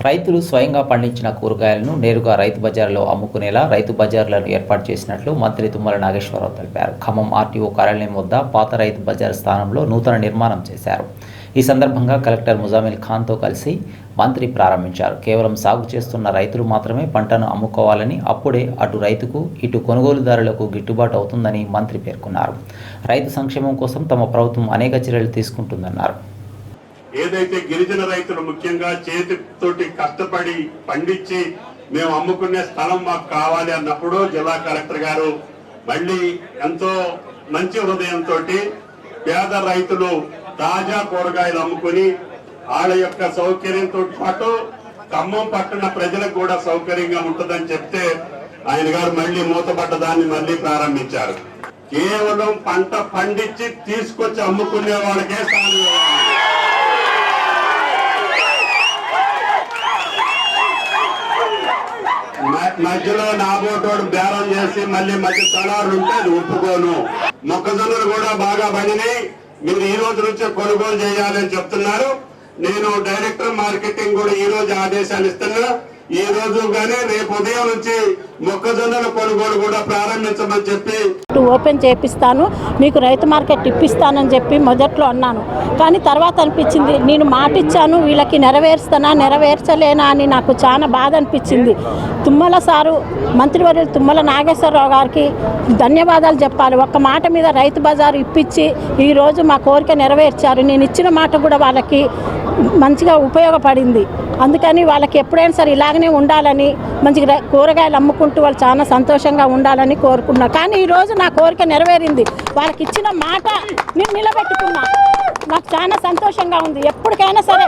రైతులు స్వయంగా పండించిన కూరగాయలను నేరుగా రైతు బజార్లో అమ్ముకునేలా రైతు బజార్లను ఏర్పాటు చేసినట్లు మంత్రి తుమ్మల నాగేశ్వరరావు తెలిపారు. ఖమ్మం ఆర్టీఓ కార్యాలయం వద్ద పాత రైతు బజార్ స్థానంలో నూతన నిర్మాణం చేశారు. ఈ సందర్భంగా కలెక్టర్ ముజామిల్ ఖాన్తో కలిసి మంత్రి ప్రారంభించారు. కేవలం సాగు చేస్తున్న రైతులు మాత్రమే పంటను అమ్ముకోవాలని, అప్పుడే అటు రైతుకు ఇటు కొనుగోలుదారులకు గిట్టుబాటు అవుతుందని మంత్రి పేర్కొన్నారు. రైతు సంక్షేమం కోసం తమ ప్రభుత్వం అనేక చర్యలు తీసుకుంటుందన్నారు. ఏదైతే గిరిజన రైతులు ముఖ్యంగా చేతితోటి కష్టపడి పండించి మేము అమ్ముకునే స్థలం మాకు కావాలి అన్నప్పుడు జిల్లా కలెక్టర్ గారు మళ్ళీ ఎంతో మంచి హృదయంతో పేద రైతులు తాజా కూరగాయలు అమ్ముకుని వాళ్ళ యొక్క సౌకర్యంతో పాటు ఖమ్మం పట్టణ ప్రజలకు కూడా సౌకర్యంగా ఉంటుందని చెప్తే ఆయన గారు మళ్ళీ మూతపడ్డ దాన్ని మళ్ళీ ప్రారంభించారు. కేవలం పంట పండించి తీసుకొచ్చి అమ్ముకునే వాళ్ళకే స్థానం ఇవ్వాలి. మధ్యలో నాబోటోడు బేరం చేసి మళ్ళీ మధ్య తలారులు ఉంటే అది ఒప్పుకోను. మొక్కజొన్నలు కూడా బాగా పడినాయి, మీరు ఈ రోజు నుంచే కొనుగోలు చేయాలని చెప్తున్నారు. నేను డైరెక్టర్ మార్కెటింగ్ కూడా ఈ రోజు ఆదేశాలు ఇస్తున్నా. ఈ రోజు గానీ రేపు ఉదయం నుంచి మొక్కజొన్నల కొనుగోలు కూడా ప్రారంభించమని చెప్పి ఓపెన్ చేపిస్తాను, మీకు రైతు మార్కెట్ ఇప్పిస్తానని చెప్పి మొదట్లో అన్నాను. కానీ తర్వాత అనిపించింది, నేను మాట ఇచ్చాను వీళ్ళకి నెరవేర్చలేనా అని నాకు చాలా బాధ అనిపించింది. తుమ్మల సారు మంత్రివర్యులు తుమ్మల నాగేశ్వరరావు గారికి ధన్యవాదాలు చెప్పాలి. ఒక్క మాట మీద రైతు బజారు ఇప్పించి ఈరోజు మా కోరిక నెరవేర్చారు. నేను ఇచ్చిన మాట కూడా వాళ్ళకి మంచిగా ఉపయోగపడింది. అందుకని వాళ్ళకి ఎప్పుడైనా సరే ఇలాగనే ఉండాలని, మంచిగా కూరగాయలు అమ్ముకుంటూ వాళ్ళు చాలా సంతోషంగా ఉండాలని కోరుకున్నా. కానీ ఈరోజు నా కోరిక నెరవేరింది. వాళ్ళకి ఇచ్చిన మాట నేను నిలబెట్టుకున్నా. నాకు చాలా సంతోషంగా ఉంది. ఎప్పటికైనా సరే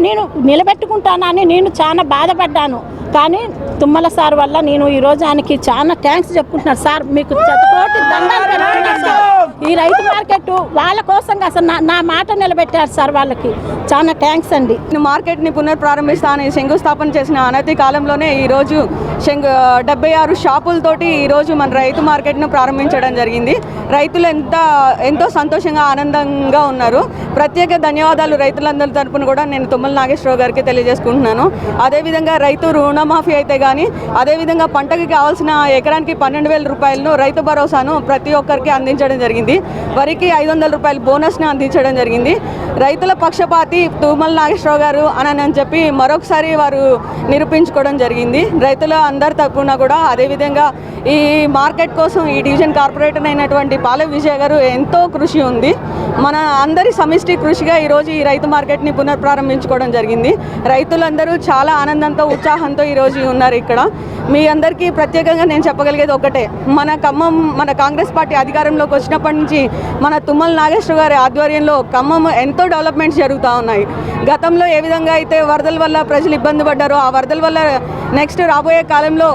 నేను నిలబెట్టుకుంటానని నేను చాలా బాధపడ్డాను. కానీ తుమ్మల సార్ వల్ల నేను ఈరోజు ఆయనకి చాలా థ్యాంక్స్ చెప్పుకుంటున్నాను. సార్ మీకు కోటి దండాలు పెడుతున్నాను సార్. ఈ రైతు మార్కెట్ వాళ్ళ కోసంగా అసలు నా మాట నిలబెట్టారు సార్. వాళ్ళకి చాలా థ్యాంక్స్ అండి. మార్కెట్ని పునఃప్రారంభిస్తానని శంకుస్థాపన చేసిన అనతి కాలంలోనే ఈరోజు 76 షాపులతోటి ఈరోజు మన రైతు మార్కెట్ను ప్రారంభించడం జరిగింది. రైతులు ఎంతో సంతోషంగా ఆనందంగా ఉన్నారు. ప్రత్యేక ధన్యవాదాలు రైతులందరి తరపున కూడా నేను తుమ్మల నాగేశ్వరరావు గారికి తెలియజేసుకుంటున్నాను. అదేవిధంగా రైతు రుణమాఫీ అయితే కానీ, అదేవిధంగా పంటకి కావాల్సిన ఎకరానికి 12,000 రూపాయలను రైతు భరోసాను ప్రతి ఒక్కరికి అందించడం జరిగింది. వరికి 500 రూపాయల బోనస్ను అందించడం జరిగింది. రైతుల పక్షపాతి తుమ్మల నాగేశ్వరరావు గారు అని చెప్పి మరొకసారి వారు నిరూపించుకోవడం జరిగింది. రైతుల అందరి తరపున కూడా. అదేవిధంగా ఈ మార్కెట్ కోసం ఈ డివిజన్ కార్పొరేటర్ అయినటువంటి పాల విజయ్ గారు ఎంతో కృషి ఉంది. మన అందరి సమిష్టి కృషిగా ఈరోజు ఈ రైతు మార్కెట్ని పునఃప్రారంభించుకోవడం జరిగింది. రైతులందరూ చాలా ఆనందంతో ఉత్సాహంతో ఈరోజు ఉన్నారు ఇక్కడ. మీ అందరికీ ప్రత్యేకంగా నేను చెప్పగలిగేది ఒకటే, మన ఖమ్మం మన కాంగ్రెస్ పార్టీ అధికారంలోకి వచ్చినప్పటి నుంచి మన తుమ్మల నాగేశ్వర గారి ఆధ్వర్యంలో ఖమ్మం ఎంతో డెవలప్మెంట్స్ జరుగుతూ ఉన్నాయి. గతంలో ఏ విధంగా అయితే వరదల వల్ల ప్రజలు ఇబ్బంది పడ్డారో, ఆ వరదల వల్ల నెక్స్ట్ రాబోయే కాలంలో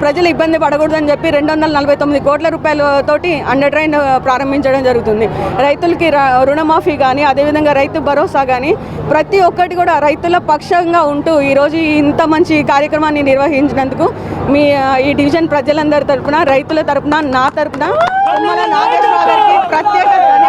ప్రజలు ఇబ్బంది పడకూడదని చెప్పి 249 కోట్ల రూపాయలతోటి అండర్ డ్రైన్ ప్రారంభించడం జరుగుతుంది. రైతులకి రుణమాఫీ కానీ, అదేవిధంగా రైతు భరోసా కానీ ప్రతి ఒక్కటి కూడా రైతుల పక్షంగా ఉంటూ ఈరోజు ఇంత మంచి కార్యక్రమాన్ని నిర్వహించినందుకు ఈ డివిజన్ ప్రజలందరి తరపున, రైతుల తరపున, నా తరపున తుమ్మల నాగేశ్వరరావు గారికి ప్రత్యేక